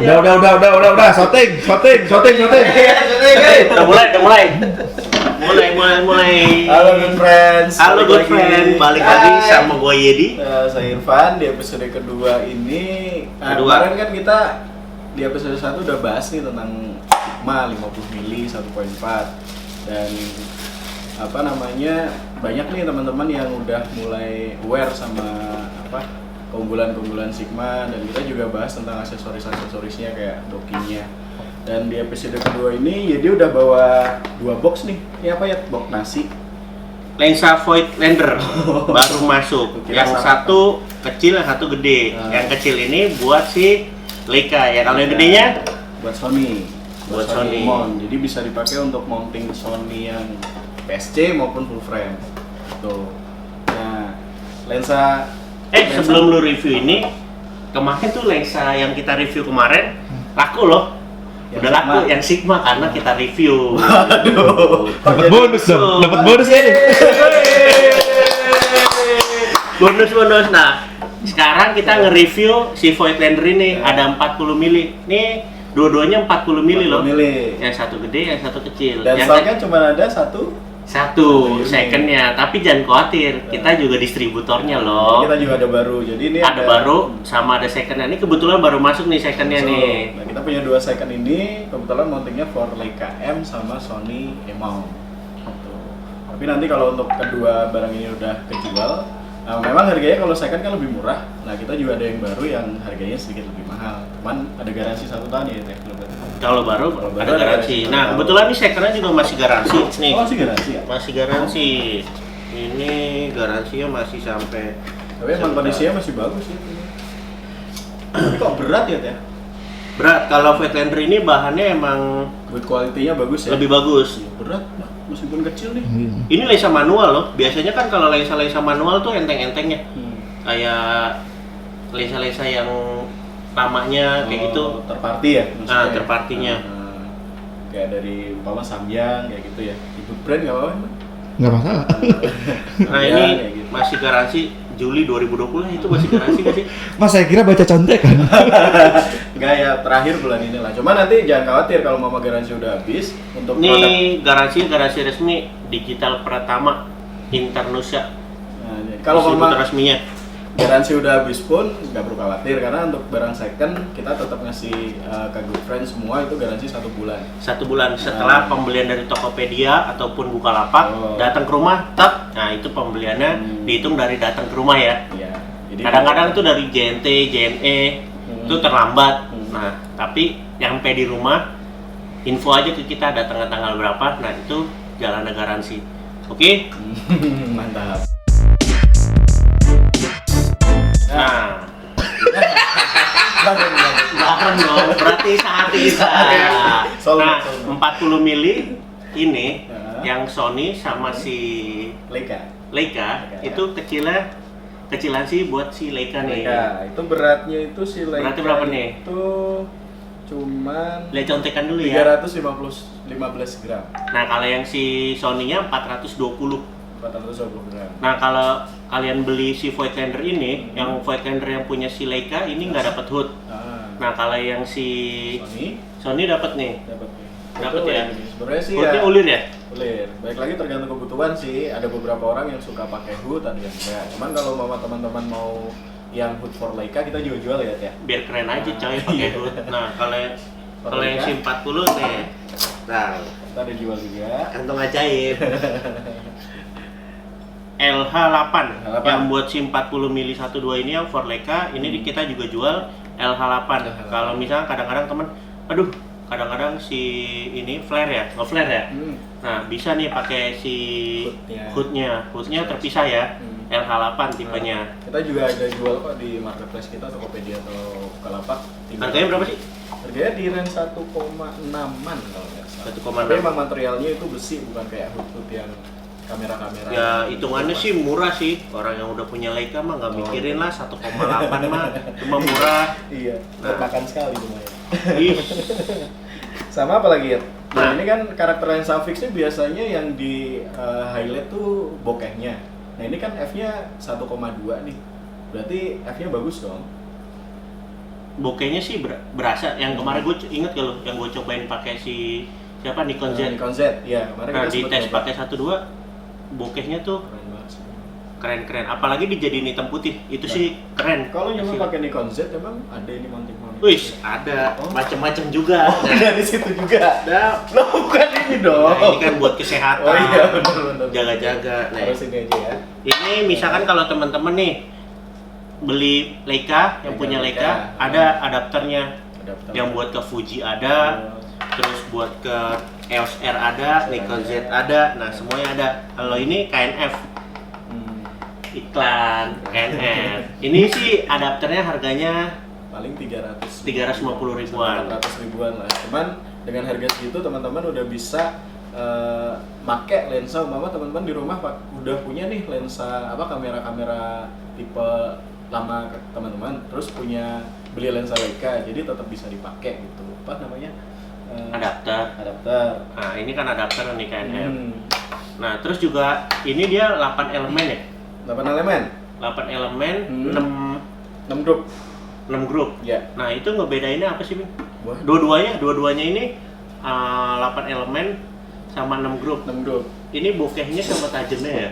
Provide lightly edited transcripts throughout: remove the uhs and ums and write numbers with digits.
Udah. Shooting. Udah mulai. Mulai. Halo good friends. Balik lagi sama gue Yedi. Saya Irfan di episode kedua ini. Kemarin kan kita di episode 1 udah bahas nih tentang Sigma 50 mili 1.4 dan banyak nih teman-teman yang udah mulai aware sama keunggulan Sigma, dan kita juga bahas tentang aksesorisnya kayak dockingnya. Dan di episode kedua ini Yedi udah bawa 2 box nih. Ini apa ya? Box nasi. Lensa Voigtlander baru masuk. Yang satu kecil, yang satu gede. Yang kecil ini buat si Leica ya. Kalau yang gedenya buat Sony. Buat Sony. Mount. Jadi bisa dipakai untuk mounting Sony yang PSC maupun full frame. Tuh. Nah, lensa sebelum lu review ini, kemarin tuh lensa yang kita review kemarin laku loh. Udah laku yang Sigma karena kita review. Aduh. Dapat bonus dong. Dapat bonus ya nih. Bonus. Nah, sekarang kita nge-review si Voigtlander ini ada 40 mili. Nih, dua-duanya 40 mili loh. Yang satu gede, yang satu kecil. Dan yang stoknya cuma ada satu secondnya, tapi jangan khawatir, kita juga distributornya loh. Kita juga ada baru, jadi ini ada baru sama ada secondnya. Ini kebetulan baru masuk nih secondnya nih. Nah, kita punya 2 second ini, kebetulan mountingnya for Leica M sama Sony E-mount. Tapi nanti kalau untuk kedua barang ini udah kejual, memang harganya kalau second kan lebih murah. Nah, kita juga ada yang baru yang harganya sedikit lebih mahal. Cuman ada garansi 1 tahun ya, Teh. Kalau baru ada garansi. Nah, kebetulan nih secondnya juga masih garansi nih. Oh, masih garansi ya? Masih garansi. Ini garansinya masih sampai. Tapi emang kondisinya masih bagus sih. Tapi kok berat ya, Teh? Berat. Kalau Voigtlander ini bahannya emang build quality-nya bagus ya? Lebih bagus. Berat, meskipun kecil nih. Ini lensa manual loh. Biasanya kan kalau lensa manual tuh enteng-entengnya. Kayak lensa-lensa yang lamanya kayak gitu. Terparty ya? Nah, terpartinya. Kayak dari Samyang kayak gitu ya. Ibu brand nggak apa-apa? Nggak masalah. Nah, ini gitu. Masih garansi Juli 2020 itu masih garansi nggak sih? Mas, saya kira baca contekan. Enggak ya, terakhir bulan ini lah. Cuma nanti jangan khawatir kalau mama garansi udah habis untuk ini garansi resmi Digital Pratama Indonesia. Nah, kalau mama resminya garansi udah habis pun nggak perlu khawatir, karena untuk barang second kita tetap ngasih ke good friends semua itu garansi 1 bulan. 1 bulan setelah pembelian dari Tokopedia ataupun Bukalapak datang ke rumah, nah itu pembeliannya dihitung dari datang ke rumah ya. Iya. Jadi kadang-kadang itu dari JNT, JNE itu terlambat. Nah, tapi nyampe di rumah info aja ke kita datang tanggal berapa. Nah, itu jalan garansi. Oke? Mantap. Nah, bareng dong, berarti saat kita. Nah, 40 mili ini yang Sony sama si Leica itu kecilan sih buat si Leica nih. Itu beratnya itu si Leica. Berarti berapa nih? Itu cuman lihat contekan dulu ya. 315 gram. Nah, kalau yang si Sony-nya 420 gram. Nah, kalau kalian beli si Voigtlander ini, yang Voigtlander yang punya si Leica ini nggak dapat hood. Nah, kalau yang si Sony dapat nih. Dapat ya. Sebenarnya sih hoodnya ya. ulir ya? Ulir. Baik lagi tergantung kebutuhan sih. Ada beberapa orang yang suka pakai hood, ada yang enggak. Cuman kalau mama teman-teman mau yang hood for Leica, kita juga jual ya, Biar keren aja coy pakai hood. Nah, kalau yang si 40 nih. Nah, kita ada jual juga. Kantong ajaib. LH8 yang buat si 40 mili 12 ini yang for Leica, ini kita juga jual LH8. Kalau misalnya kadang-kadang temen, kadang-kadang si ini flare ya, nge-flare ya. Nah, bisa nih pakai si hoodnya terpisah ya. LH8 tipenya. Kita juga ada jual kok di marketplace kita, Tokopedia atau Bukalapak. Harganya berapa sih? Harganya di range 1,6-an kalau nggak salah. 1,6. Tapi emang materialnya itu besi, bukan kayak hood ya kamera-kamera. Ya hitungannya sih murah sih. Orang yang udah punya Leica mah nggak mikirin lah 1,8 mah cuma murah. Iya, makan sekali lumayan. Sama apa lagi ya? Nah, ini kan karakter lensa fixnya biasanya yang di highlight tuh bokehnya. Nah, ini kan f-nya 1,2 nih. Berarti f-nya bagus dong. bokehnya sih berasa. Yang kemarin gue inget kalau yang gue cobain pakai si siapa Nikon Z. Nikon Z, ya kemarin Nah, kita di sempet tes nyoba. pakai 1.2 bokehnya tuh Keren banget sih. keren-keren. Apalagi dijadiin hitam putih. Itu sih keren. Kalau nyoba Hasil. pakai Nikon Z emang ada ini mounting-mounting. Wih, ada Oh. macem-macem juga. Dari situ juga. Ada. Loh, bukan ini dong. Nah, ini kan buat kesehatan. Oh iya, benar. Jaga-jaga. Nah, Harus ini aja ya. ini misalkan kalau teman-teman nih beli Leica, yang punya Leica, ada adapternya. Adapter. Yang buat ke Fuji ada, terus buat ke EOS R ada, Nikon Z ada. Nah, semuanya ada. Kalau ini KNF, Hmm, iklan KNF. Ini sih adapternya harganya paling 350 ribuan. 400 ribuan lah. Cuman dengan harga segitu teman-teman udah bisa make lensa. Umpama teman-teman di rumah udah punya nih lensa kamera-kamera tipe lama teman-teman, terus punya beli lensa Leica, jadi tetap bisa dipakai gitu. Apa namanya? Adapter. Nah, ini kan adapter nih KNF. Hmm. Nah, terus juga ini dia 8 elemen ya. 8 elemen, 8 elemen, Hmm. 6 grup. 6 grup. Ya. Nah, itu ngebedainnya apa sih, Bing? Wah, Dua-duanya ini 8 elemen sama 6 grup. 6 grup. Ini bokehnya sama tajamnya ya?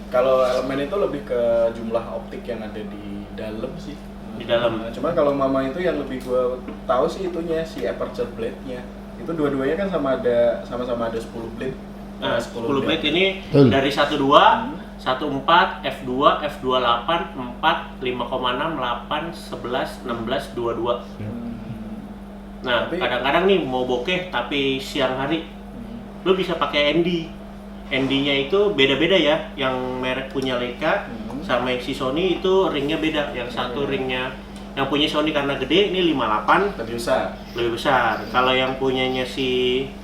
Kalau elemen itu lebih ke jumlah optik yang ada di dalam sih. Di dalam. Nah, cuman kalau mama itu yang lebih gua tahu sih itunya si aperture blade-nya. Itu dua-duanya kan sama-sama ada 10 blade. Nah, 10 blade ini Betul. dari 12, 14, F2, F28, 4, 5,6, 8, 11, 16, 22. Nah, Tapi- kadang-kadang nih mau bokeh tapi siang hari, lu bisa pakai ND. ND-nya itu beda-beda ya, yang merek punya Leica sama yang si Sony itu ringnya beda. Yang satu ringnya, yang punya Sony karena gede ini 58, Lebih besar. lebih besar. Kalau yang punyanya si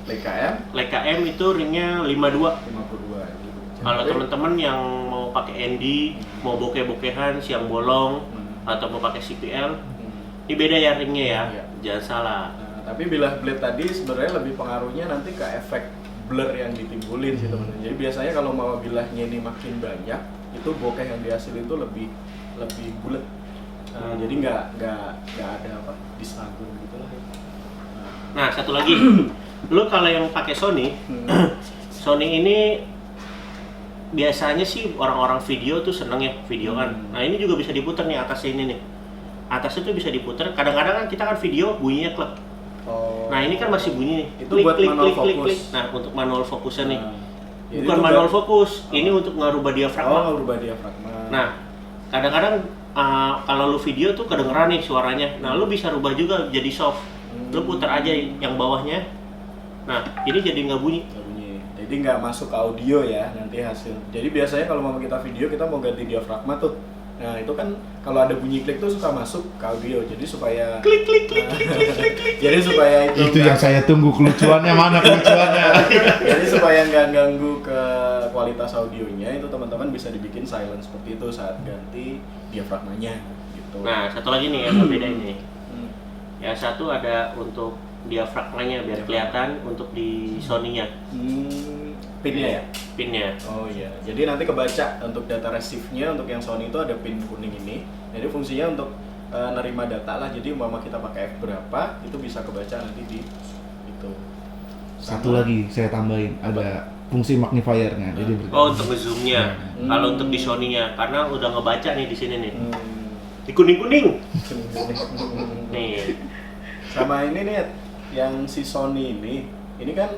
Leica M Leica M itu ringnya 52. 52 gitu. Kalau Tapi- teman-teman yang mau pakai ND, mau bokeh-bokehan siang bolong atau mau pakai CPL, Hmm. ini beda ya ringnya ya. Iya. Jangan salah. Nah, tapi bilah blade tadi sebenarnya lebih pengaruhnya nanti ke efek blur yang ditimbulin sih teman-teman. Jadi biasanya kalau mau bilahnya ini makin banyak, itu bokeh yang dihasilin itu lebih bulat. Jadi nggak ada apa disagun gitu lah. Nah, satu lagi. Lu kalau yang pakai Sony, Sony ini biasanya sih orang-orang video tuh seneng ya videoan. Nah, ini juga bisa diputar nih atasnya ini nih. Atasnya tuh bisa diputar. Kadang-kadang kan kita kan video bunyinya klek. Oh. Nah, ini kan masih bunyi nih. Itu buat manual fokus. Nah, untuk manual fokusnya nih. Jadi Bukan itu manual buat- fokus, ini untuk ngerubah diafragma. Oh, rubah diafragma. Nah, kadang-kadang kalau lu video tuh kedengeran nih suaranya. Nah, lu bisa rubah juga jadi soft. Lu putar aja yang bawahnya. Nah, ini jadi nggak bunyi. Nggak bunyi. Jadi nggak masuk ke audio ya nanti hasil. Jadi biasanya kalau mau kita video kita mau ganti diafragma tuh. Nah itu kan kalau ada bunyi klik tuh suka masuk ke audio. Jadi supaya Klik klik klik klik klik klik klik. jadi supaya itu Itu yang saya tunggu, kelucuannya mana kelucuannya? jadi supaya nggak ganggu ke kualitas audionya, itu teman-teman bisa dibikin silent seperti itu saat ganti diafragmanya gitu. Nah, satu lagi nih yang berbeda ini. Hmm. Yang satu ada untuk diafragmanya biar kelihatan, untuk di Sony-nya Pinnya ya. pinnya. Oh iya, jadi nanti kebaca untuk data resifnya. Untuk yang Sony itu ada pin kuning ini. Jadi fungsinya untuk nerima data lah. Jadi umpama kita pakai F berapa, itu bisa kebaca nanti di itu. Satu lagi saya tambahin, ada fungsi magnifiernya. Jadi Oh, untuk ngezoomnya. Hmm. Kalau untuk di Sony-nya, karena udah ngebaca nih di sini nih. Hmm. Di kuning-kuning. Nih. Sama ini nih, yang si Sony ini kan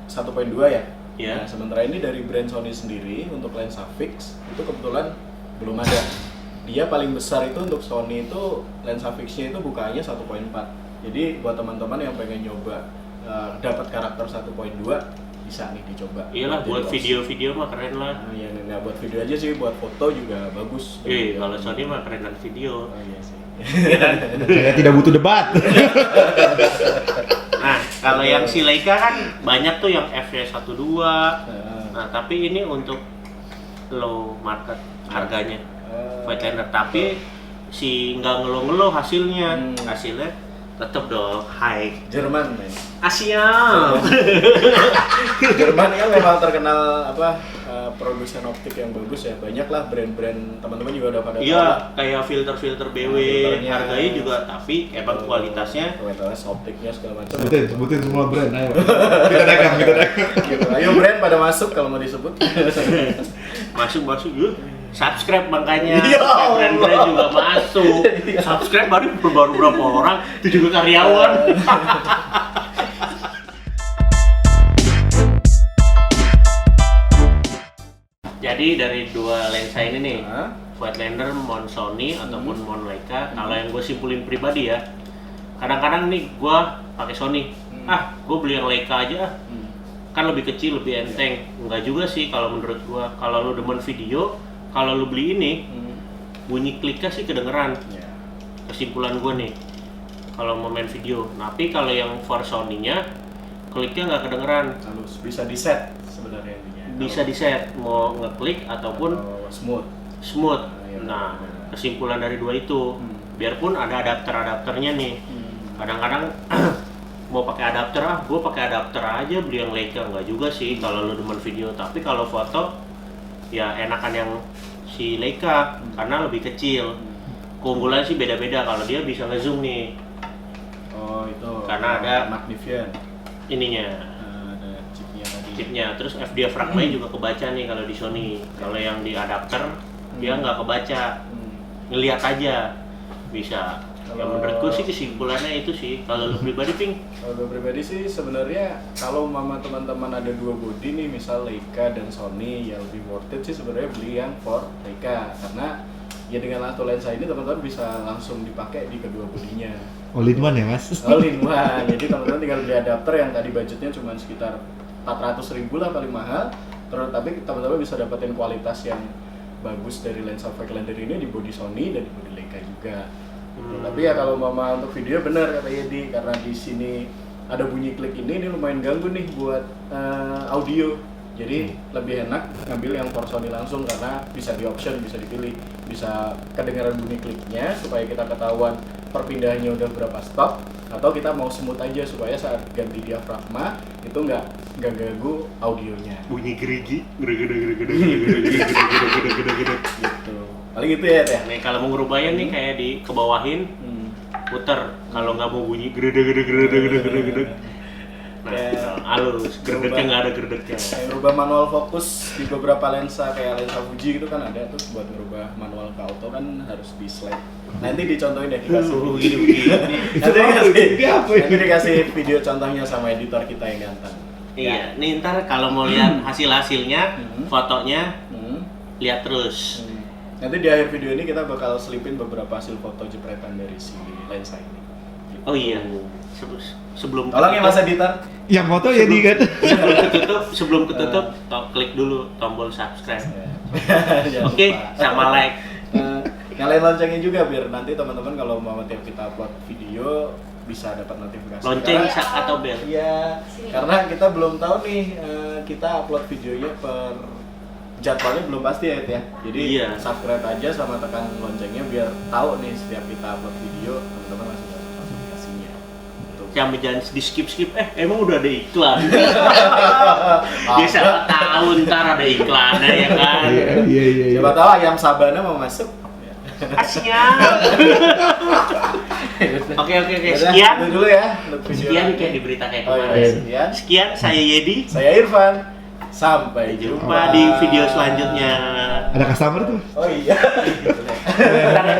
1.2 ya. Ya. Nah, sementara ini dari brand Sony sendiri untuk lensa fix itu kebetulan belum ada. Dia paling besar itu untuk Sony itu lensa fixnya itu bukaannya 1.4. Jadi buat teman-teman yang pengen nyoba dapat karakter 1.2 bisa nih dicoba. Iyalah, buat Jadi video-video mah keren lah. Nah, ya nggak buat video aja sih, buat foto juga bagus. Kalau Sony mah kerenan video. Oh iya sih. saya tidak butuh debat. Nah, kalau yang si Leica kan banyak tuh yang F-12. Nah, tapi ini untuk low market harganya. Whiteliner, tapi si nggak ngeluh-ngeluh hasilnya. Hmm. Hasilnya Tetep dong, hai. Jerman men. Asia. Jerman kan memang terkenal produsen optik yang bagus ya. Banyak lah brand-brand, teman-teman juga udah pada tahu Iya, lah. kayak filter-filter BW, filternya. harganya juga, tapi emang kualitasnya Kualitas optiknya segala macam. Sebutin semua brand, ayo. Kita dagang. Gitu. Ayo brand pada masuk kalau mau disebut. masuk yuk. Subscribe makanya, Ya Allah. brand-brand juga masuk. Subscribe baru berapa orang, itu juga karyawan. Jadi dari dua lensa ini nih, Hah? Voigtlander, Mon Sony ataupun Mon Leica. Kalau yang gue simpulin pribadi ya, kadang-kadang nih gue pakai Sony. Gue beli yang Leica aja. Kan lebih kecil, lebih enteng. Enggak juga sih kalau menurut gue. Kalau lu demen video, kalau lu beli ini, bunyi kliknya sih kedengeran. Ya. Kesimpulan gue nih, kalau mau main video. Tapi kalau yang for Sony-nya, kliknya nggak kedengeran. Halus, bisa di set sebenarnya intinya. Bisa di set, mau ngeklik ataupun smooth. smooth. Iya, Nah, benar. kesimpulan dari dua itu, biarpun ada adapter-adapternya nih. Kadang-kadang mau pakai adapter, gue pakai adapter aja, beli yang Leica. Enggak juga sih kalau lu demen video. Tapi kalau foto, ya enakan yang si Leica karena lebih kecil. Keunggulan sih beda-beda. Kalau dia bisa ngezoom nih, Oh itu. Karena ada Magnifian. ininya, Ada chipnya tadi. chipnya. Terus f diafragmanya juga kebaca nih kalau di Sony. Kalau yang di adapter dia nggak kebaca, ngelihat aja bisa. Ya Kalau- menurutku sih kesimpulannya itu sih. Kalau lu pribadi Ping, Kalau gue pribadi sih sebenarnya kalau mama teman-teman ada dua body nih, misal Leica dan Sony, yang lebih worth it sih sebenarnya beli yang for Leica, karena ya dengan satu lensa ini teman-teman bisa langsung dipakai di kedua bodinya. All in one ya, Mas? All in one. Jadi teman-teman tinggal beli adapter yang tadi budgetnya cuma sekitar 400.000 lah paling mahal. Terus tapi teman-teman bisa dapetin kualitas yang bagus dari lensa Voigtlander ini di body Sony dan di body Leica juga. Tapi ya kalau mama untuk video benar kata Yedi, karena di sini ada bunyi klik ini lumayan ganggu nih buat audio. Jadi lebih enak ngambil yang for Sony langsung karena bisa di option, bisa dipilih, bisa kedengaran bunyi kliknya supaya kita ketahuan perpindahannya udah berapa stop, atau kita mau smooth aja supaya saat ganti diafragma itu nggak ganggu audionya. bunyi gerigi, Gitu. Paling gitu ya teh. Nih kalau mau ngerubahnya nih kayak di kebawahin, puter. Kalau nggak mau bunyi gede. Nah, Ya. halus, gerdetnya nggak ada gerdetnya. Kayak ngerubah manual fokus di beberapa lensa kayak lensa Fuji gitu kan ada tuh, buat ngerubah manual ke auto kan harus di slide. Nanti dicontohin deh dikasih. Nanti dikasih video contohnya sama editor kita yang ganteng. Iya, nih ntar kalau mau lihat hasilnya, fotonya Hmm. lihat terus. Nanti di akhir video ini kita bakal selipin beberapa hasil foto jepretan dari si lensa ini. Gitu. Oh iya, sebelum Tolong ya Mas editor. Yang foto ya di kan? sebelum ketutup, klik dulu tombol subscribe. Jangan Oke, lupa. sama like. Nyalain loncengnya juga biar nanti teman-teman kalau mau tiap kita upload video bisa dapat notifikasi. Lonceng Karena- atau bel? Iya, karena kita belum tahu nih kita upload videonya per jadwalnya belum pasti ya, ya. Jadi Iya. subscribe aja sama tekan loncengnya biar tahu nih setiap kita upload video teman-teman langsung dapat notifikasinya. Gitu. Jangan jangan di skip. Emang udah ada iklan. Bisa tahu ntar ada iklannya ya kan. Iya. Siapa tahu ayam Sabana mau masuk. Siap. Oke. Udah, Sekian. itu dulu ya untuk video Sekian nanti. kayak di berita kayak Oh iya, kemarin. sekian. Sekian, saya Yedi. Saya Irfan. Sampai jumpa. Jumpa di video selanjutnya. Ada customer tuh. Oh iya. Bentar ya.